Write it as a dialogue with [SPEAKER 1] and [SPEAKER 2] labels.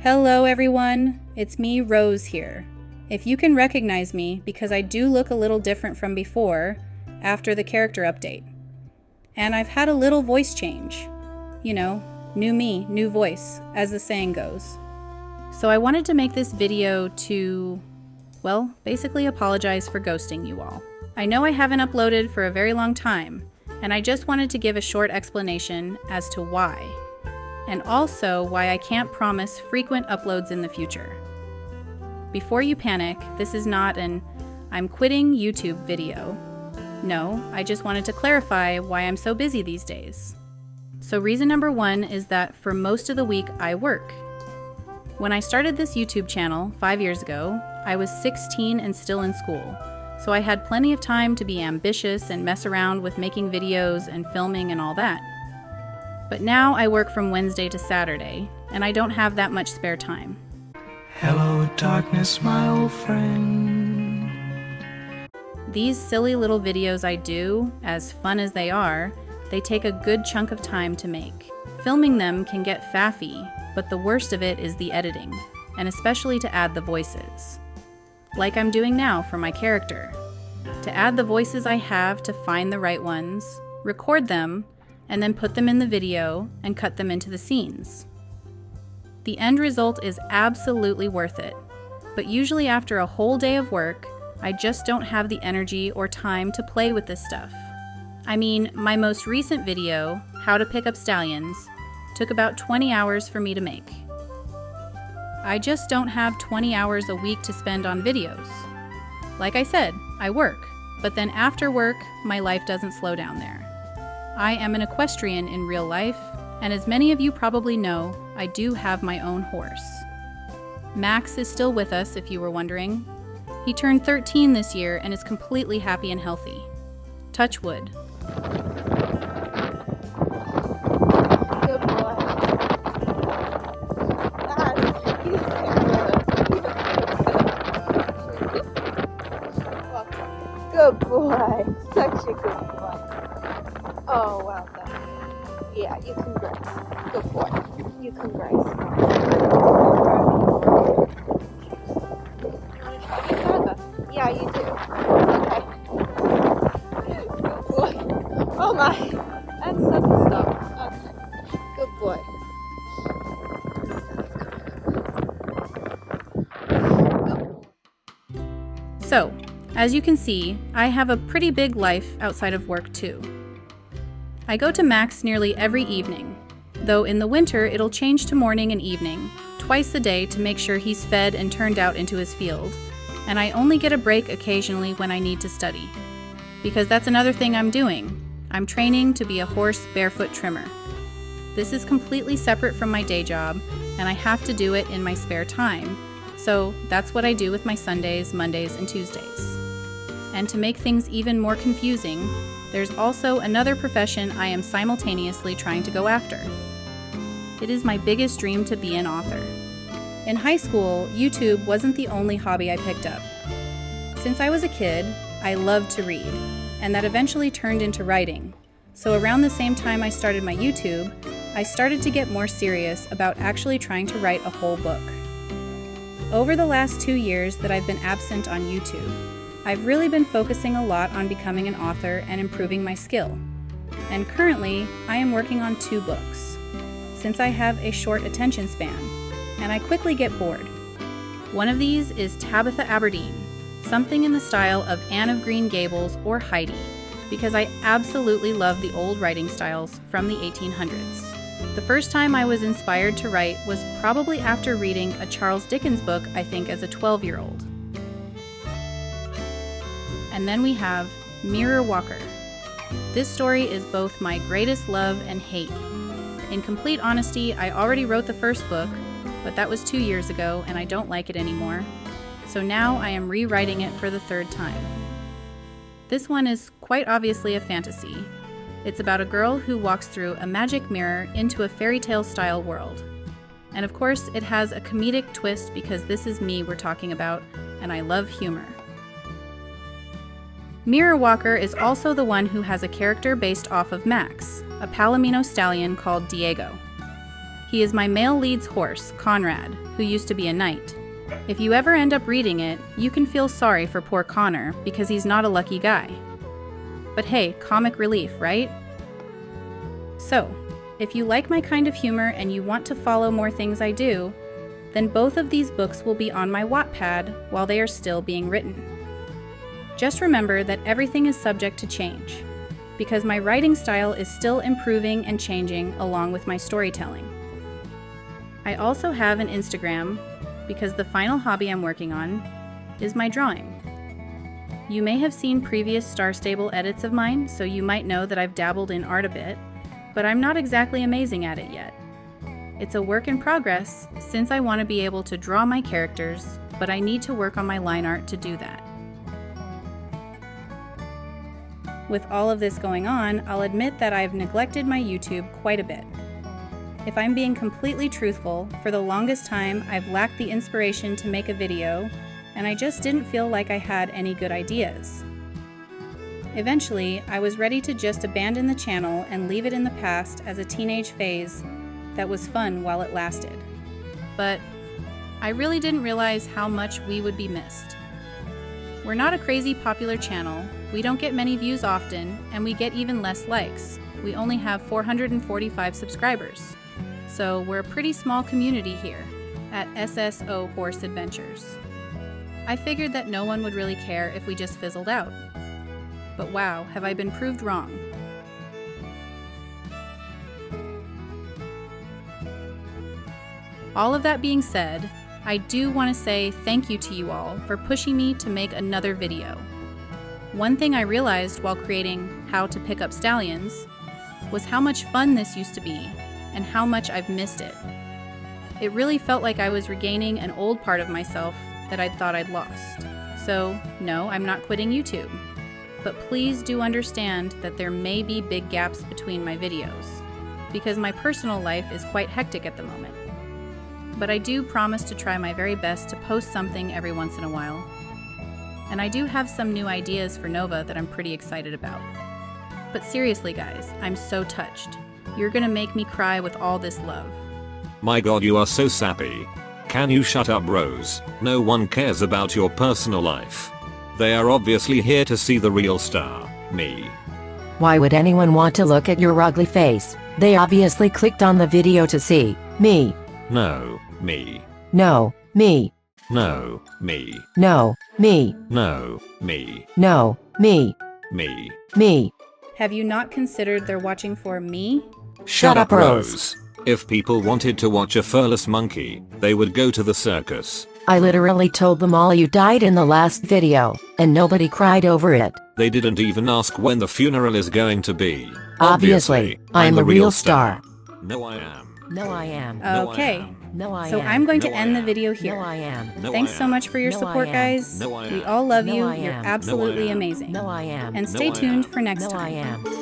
[SPEAKER 1] Hello everyone, it's me, Rose here. If you can recognize me, because I do look a little different from before, after the character update. And I've had a little voice change. You know, new me, new voice, as the saying goes. So I wanted to make this video to, well, basically apologize for ghosting you all. I know I haven't uploaded for a very long time, and I just wanted to give a short explanation as to why. And also why I can't promise frequent uploads in the future. Before you panic, this is not an I'm quitting YouTube video. No, I just wanted to clarify why I'm so busy these days. So reason number one is that for most of the week I work. When I started this YouTube channel 5 years ago, I was 16 and still in school, so I had plenty of time to be ambitious and mess around with making videos and filming and all that. But now I work from Wednesday to Saturday, and I don't have that much spare time.
[SPEAKER 2] Hello, darkness, my old friend.
[SPEAKER 1] These silly little videos I do, as fun as they are, they take a good chunk of time to make. Filming them can get faffy, but the worst of it is the editing, and especially to add the voices. Like I'm doing now for my character. To add the voices I have to find the right ones, record them, and then put them in the video and cut them into the scenes. The end result is absolutely worth it, but usually after a whole day of work, I just don't have the energy or time to play with this stuff. I mean, my most recent video, How to Pick Up Stallions, took about 20 hours for me to make. I just don't have 20 hours a week to spend on videos. Like I said, I work, but then after work, my life doesn't slow down there. I am an equestrian in real life, and as many of you probably know, I do have my own horse. Max is still with us, if you were wondering. He turned 13 this year and is completely happy and healthy. Touch wood.
[SPEAKER 3] Good boy. Good boy. Such a good boy. Oh, well done. Yeah, you can graze. Good boy. You can graze. You want to try me further? Yeah, you do. Okay. Good boy. Oh my. That's sudden stuff. Okay. Good boy.
[SPEAKER 1] So, as you can see, I have a pretty big life outside of work too. I go to Max nearly every evening, though in the winter it'll change to morning and evening, twice a day to make sure he's fed and turned out into his field, and I only get a break occasionally when I need to study. Because that's another thing I'm doing. I'm training to be a horse barefoot trimmer. This is completely separate from my day job, and I have to do it in my spare time, so that's what I do with my Sundays, Mondays, and Tuesdays. And to make things even more confusing, there's also another profession I am simultaneously trying to go after. It is my biggest dream to be an author. In high school, YouTube wasn't the only hobby I picked up. Since I was a kid, I loved to read, and that eventually turned into writing. So around the same time I started my YouTube, I started to get more serious about actually trying to write a whole book. Over the last 2 years that I've been absent on YouTube, I've really been focusing a lot on becoming an author and improving my skill. And currently, I am working on 2 books, since I have a short attention span, and I quickly get bored. One of these is Tabitha Aberdeen, something in the style of Anne of Green Gables or Heidi, because I absolutely love the old writing styles from the 1800s. The first time I was inspired to write was probably after reading a Charles Dickens book, I think as a 12-year-old. And then we have Mirror Walker. This story is both my greatest love and hate. In complete honesty, I already wrote the first book, but that was 2 years ago and I don't like it anymore. So now I am rewriting it for the 3rd time. This one is quite obviously a fantasy. It's about a girl who walks through a magic mirror into a fairy tale style world. And of course, it has a comedic twist because this is me we're talking about, and I love humor. Mirror Walker is also the one who has a character based off of Max, a Palomino stallion called Diego. He is my male lead's horse, Conrad, who used to be a knight. If you ever end up reading it, you can feel sorry for poor Connor because he's not a lucky guy. But hey, comic relief, right? So, if you like my kind of humor and you want to follow more things I do, then both of these books will be on my Wattpad while they are still being written. Just remember that everything is subject to change, because my writing style is still improving and changing along with my storytelling. I also have an Instagram because the final hobby I'm working on is my drawing. You may have seen previous Star Stable edits of mine, so you might know that I've dabbled in art a bit, but I'm not exactly amazing at it yet. It's a work in progress since I want to be able to draw my characters, but I need to work on my line art to do that. With all of this going on, I'll admit that I've neglected my YouTube quite a bit. If I'm being completely truthful, for the longest time I've lacked the inspiration to make a video, and I just didn't feel like I had any good ideas. Eventually, I was ready to just abandon the channel and leave it in the past as a teenage phase that was fun while it lasted. But I really didn't realize how much we would be missed. We're not a crazy popular channel, we don't get many views often, and we get even less likes. We only have 445 subscribers. So we're a pretty small community here at SSOhorseadventures. I figured that no one would really care if we just fizzled out. But wow, have I been proved wrong. All of that being said, I do want to say thank you to you all for pushing me to make another video. One thing I realized while creating How to Pick Up Stallions was how much fun this used to be and how much I've missed it. It really felt like I was regaining an old part of myself that I'd thought I'd lost. So, no, I'm not quitting YouTube. But please do understand that there may be big gaps between my videos, because my personal life is quite hectic at the moment. But I do promise to try my very best to post something every once in a while. And I do have some new ideas for Nova that I'm pretty excited about. But seriously guys, I'm so touched. You're gonna make me cry with all this love.
[SPEAKER 4] My god, you are so sappy. Can you shut up, Rose? No one cares about your personal life. They are obviously here to see the real star, me.
[SPEAKER 5] Why would anyone want to look at your ugly face? They obviously clicked on the video to see me.
[SPEAKER 4] No, me.
[SPEAKER 5] No, me.
[SPEAKER 4] No, me.
[SPEAKER 5] No, me.
[SPEAKER 4] No, me.
[SPEAKER 5] No, me.
[SPEAKER 4] Me.
[SPEAKER 5] Me.
[SPEAKER 1] Have you not considered they're watching for me?
[SPEAKER 4] Shut up, Rose. If people wanted to watch a furless monkey, they would go to the circus.
[SPEAKER 5] I literally told them all you died in the last video, and nobody cried over it.
[SPEAKER 4] They didn't even ask when the funeral is going to be.
[SPEAKER 5] Obviously, I'm the real star.
[SPEAKER 4] No, I am.
[SPEAKER 5] No, I am.
[SPEAKER 4] No, I
[SPEAKER 1] Okay.
[SPEAKER 4] am.
[SPEAKER 5] No, I
[SPEAKER 1] So
[SPEAKER 5] am.
[SPEAKER 1] I'm going to
[SPEAKER 4] No, I
[SPEAKER 1] end the
[SPEAKER 4] am.
[SPEAKER 1] video here.
[SPEAKER 5] No, I am.
[SPEAKER 4] No,
[SPEAKER 1] Thanks
[SPEAKER 4] I
[SPEAKER 1] so
[SPEAKER 4] am.
[SPEAKER 1] much for your
[SPEAKER 5] No, I
[SPEAKER 1] support,
[SPEAKER 5] am.
[SPEAKER 1] guys.
[SPEAKER 4] No, I
[SPEAKER 1] We
[SPEAKER 4] am.
[SPEAKER 1] all love
[SPEAKER 5] No,
[SPEAKER 1] you.
[SPEAKER 5] I
[SPEAKER 1] You're
[SPEAKER 5] am.
[SPEAKER 1] absolutely
[SPEAKER 4] No, I am.
[SPEAKER 1] amazing.
[SPEAKER 5] No, I am.
[SPEAKER 1] And stay
[SPEAKER 4] No, I
[SPEAKER 1] tuned
[SPEAKER 4] am.
[SPEAKER 1] for next
[SPEAKER 5] No,
[SPEAKER 1] time.
[SPEAKER 5] I am.